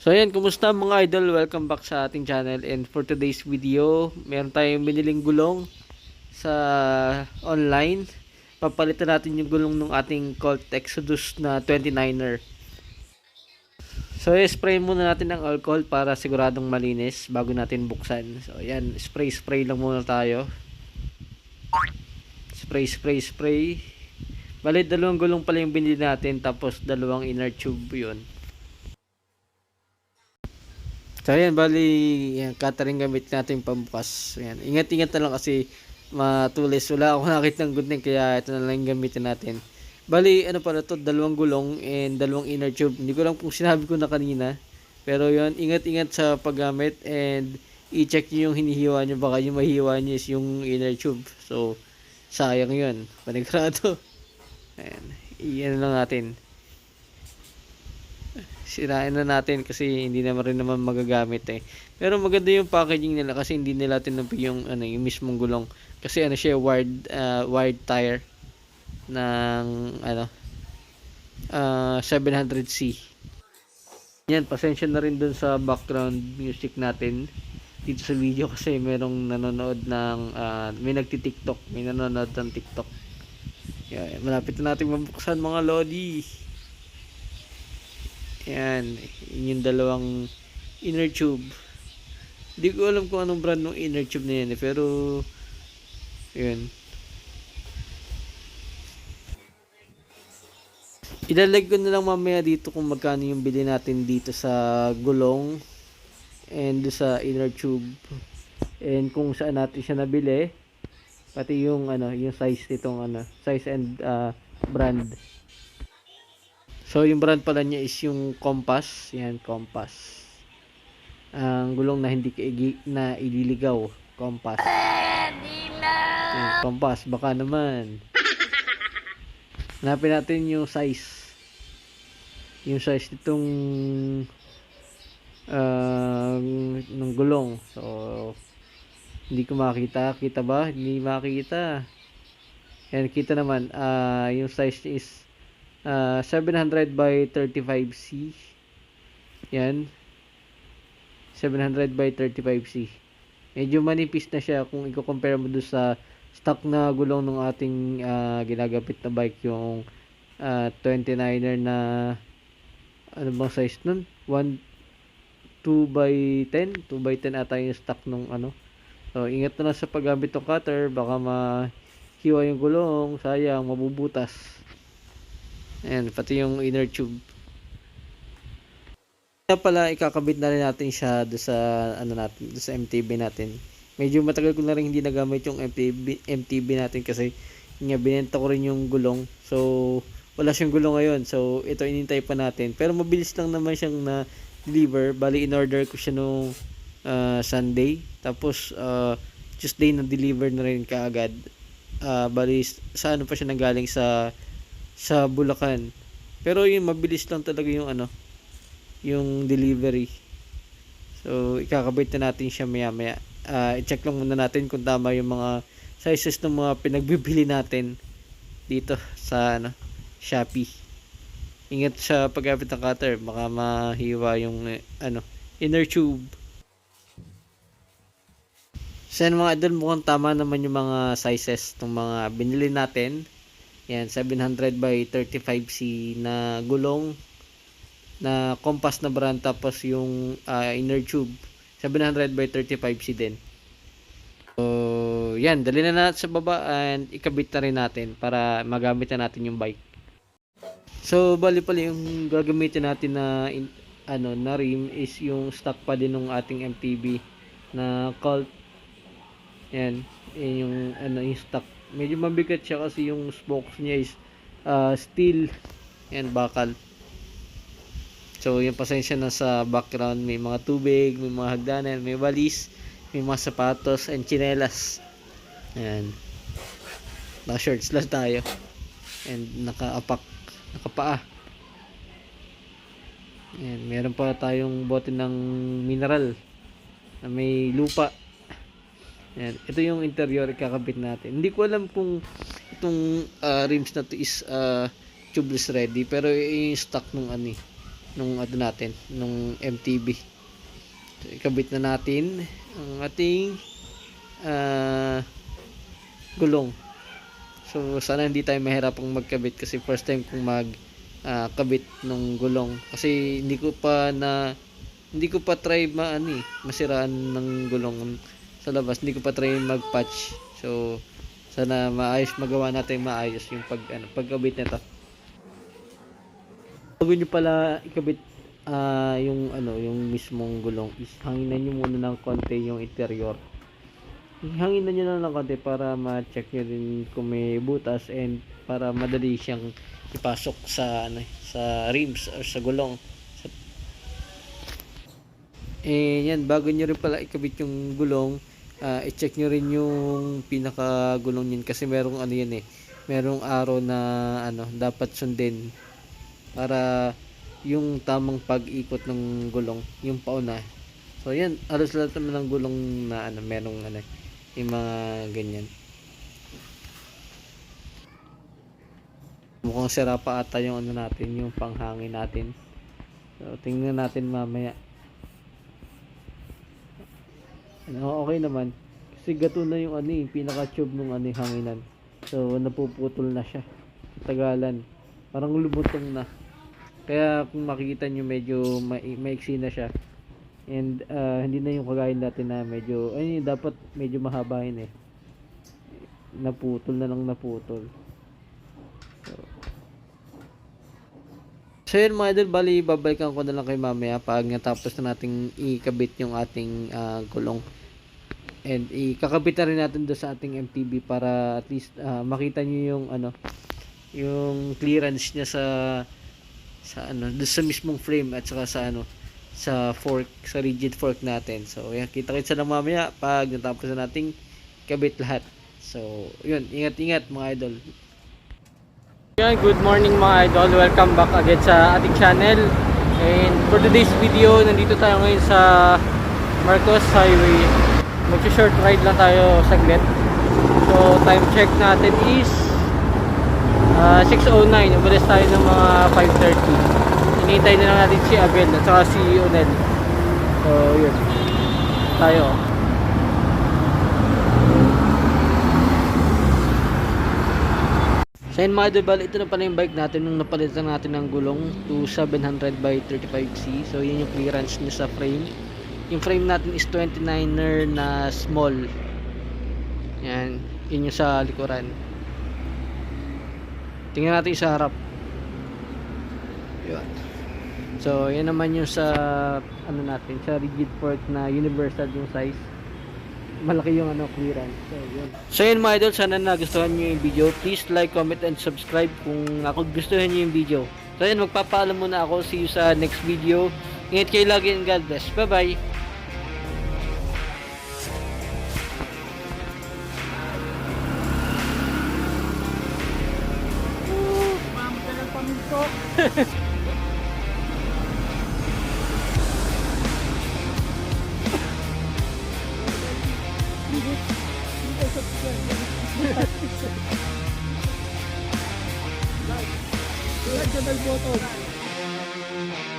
So ayan, kumusta mga idol? Welcome back sa ating channel, and for today's video, meron tayong biniling gulong sa online. Papalitan natin yung gulong ng ating Colt Exodus na 29er. So spray muna natin ng alcohol para siguradong malinis bago natin buksan. So ayan, spray lang muna tayo. Spray. Bali, dalawang gulong pala yung binili natin, tapos dalawang inner tube yun. So ayan, bali, yan, catering gamit natin pambukas. Ayan, ingat-ingat na lang kasi matulis. Wala akong nakita ng gunting, kaya ito na lang yung gamitin natin. Bali, ano pala to, dalawang gulong and dalawang inner tube. Hindi ko lang kung sinabi ko na kanina. Pero yun, ingat-ingat sa paggamit, and i-check nyo yung hinihiwa nyo. Baka yung mahiwa nyo is yung inner tube. So, sayang yun. Panigurado. Ayan, iyan lang natin. Sirain na natin kasi hindi naman rin naman magagamit eh. Pero maganda yung packaging nila kasi hindi nila tinapik yung yung mismong gulong. Kasi wired tire ng 700C. Yan, pasensya na rin dun sa background music natin dito sa video kasi merong nanonood ng may nagti-TikTok, may nanonood ng TikTok. Yan, malapit na natin mabuksan mga lodi. Yan, yung dalawang inner tube. Hindi ko alam kung anong brand ng inner tube na yan eh, pero yun. Ilalag ko na lang mamaya dito kung magkano yung bili natin dito sa gulong and sa inner tube, and kung saan natin siya nabili, pati yung yung size nitong size and brand. So yung brand pala niya is yung Compass. Yan, Compass. Ang gulong na hindi na ililigaw, Compass. Yan, Compass, baka naman. Hanapin natin yung size. Yung size nitong ng gulong. So hindi ko makita. Kita ba? Hindi makita. Yan, kita naman. Yung size is 700 by 35C. Yan, 700 by 35C. Medyo manipis na siya kung i-compare mo doon sa stock na gulong ng ating ginagapit na bike, yung 29er na ano bang size nun? 2 by 10 ata yung stock nung So ingat na lang sa paggamit ng cutter, baka mahiwa yung gulong, sayang, mabubutas. Ayan, pati yung inner tube. Kaya pala, ikakabit na rin natin siya do sa do sa MTB natin. Medyo matagal ko na rin hindi nagamit yung MTB natin kasi nga binenta ko rin yung gulong. So wala siyang gulong ngayon. So ito, inintay pa natin. Pero mabilis lang naman siyang na-deliver. Bali, in-order ko siya nung Sunday. Tapos Tuesday na-deliver na rin kaagad. Bali, sa pa siya nanggaling sa Bulacan. Pero yung mabilis lang talaga yung yung delivery. So ikakabit na natin siya maya. I-check lang muna natin kung tama yung mga sizes ng mga pinagbibili natin dito sa Shopee. Ingat sa paggamit ng cutter, baka mahiwa yung inner tube. So mga idol, mukhang tama naman yung mga sizes ng mga binili natin. Yan, 700 by 35C na gulong na Compass na brand, tapos yung inner tube 700 by 35C din. So yan, dali na natin sa baba and ikabit na rin natin para magamit na natin yung bike. So bali pala yung gagamitin natin na na rim is yung stock pa din ng ating MTB na Colt. Yan, yung yung stock. Medyo mabigat siya kasi yung spokes niya is steel. Yan, bakal. So yung pasensya na sa background, may mga tubig, may mga hagdanan, may walis, may mga sapatos and chinelas. Yan, naka shorts lang tayo and nakapaa. Yan, meron pa tayong bote ng mineral na may lupa. Yan, ito yung interior ikakabit natin. Hindi ko alam kung itong rims na to is tubeless ready, pero yung stock nung nung ano natin, nung MTB. So, ikabit na natin ang ating gulong. So sana hindi tayo mahirapang magkabit kasi first time kong kabit nung gulong kasi hindi ko pa try masiraan ng gulong sa labas. Hindi ko pa try mag-patch. So sana magawa natin maayos yung pagkabit nito. Bago nyo pala ikabit yung mismong gulong is hanginan nyo muna ng konti yung interior. Hanginan nyo lang ng konti para ma-check nyo din kung may butas and para madali siyang ipasok sa rims or sa gulong. Yan, bago nyo rin pala ikabit yung gulong, i-check nyo rin yung pinaka-gulong yun kasi merong merong arrow na dapat sundin para yung tamang pag-ikot ng gulong, yung pauna. So yan, alos lahat naman ng gulong na merong yung mga ganyan. Mukhang sira pa ata yung natin, yung panghangin natin. So tingnan natin mamaya. Okay naman. Kasi gato na yung yung pinaka-tube ng hanginan. So napuputol na siya. Tagalan. Parang lumutong na. Kaya kung makikita nyo medyo maiksi na siya. And hindi na yung kagaya natin na medyo dapat medyo mahaba yun naputol na lang naputol. So yun mga idol, bali babalikan ko na lang kay mamaya pag natapos na nating ikabit yung ating gulong and ikakabit na rin natin doon sa ating MTB para at least makita nyo yung yung clearance niya sa doon sa mismong frame at saka sa fork, sa rigid fork natin. So yan, kita-kita na mamaya pag natapos na nating kabit lahat. So yun, ingat-ingat mga idol. Yan, good morning mga idol, welcome back again sa ating channel. And for today's video, nandito tayo ngayon sa Marcos Highway. Mag-short ride lang tayo saglit. So time check natin is 6:09, umalis tayo ng mga 5:30. Hinihintay na lang natin si Abel at saka si Onel. So yun, tayo. So yun mga idol, ito na pala yung bike natin nung napalitan natin ng gulong to 700 by 35C. So yun yung clearance niya sa frame. Yung frame natin is 29er na small. Yan, yun yung sa likuran. Tingnan natin sa harap. Yun. So yan naman yung sa natin, sa rigid fork na universal yung size. Malaki yung clearance. So yun. So yun mga idol, sana nagustuhan niyo yung video. Please like, comment and subscribe kung gustuhan niyo yung video. So yun, magpapaalam muna ako. See you sa next video. Ingat kayo lagi and God bless. Bye bye. Like the bell button.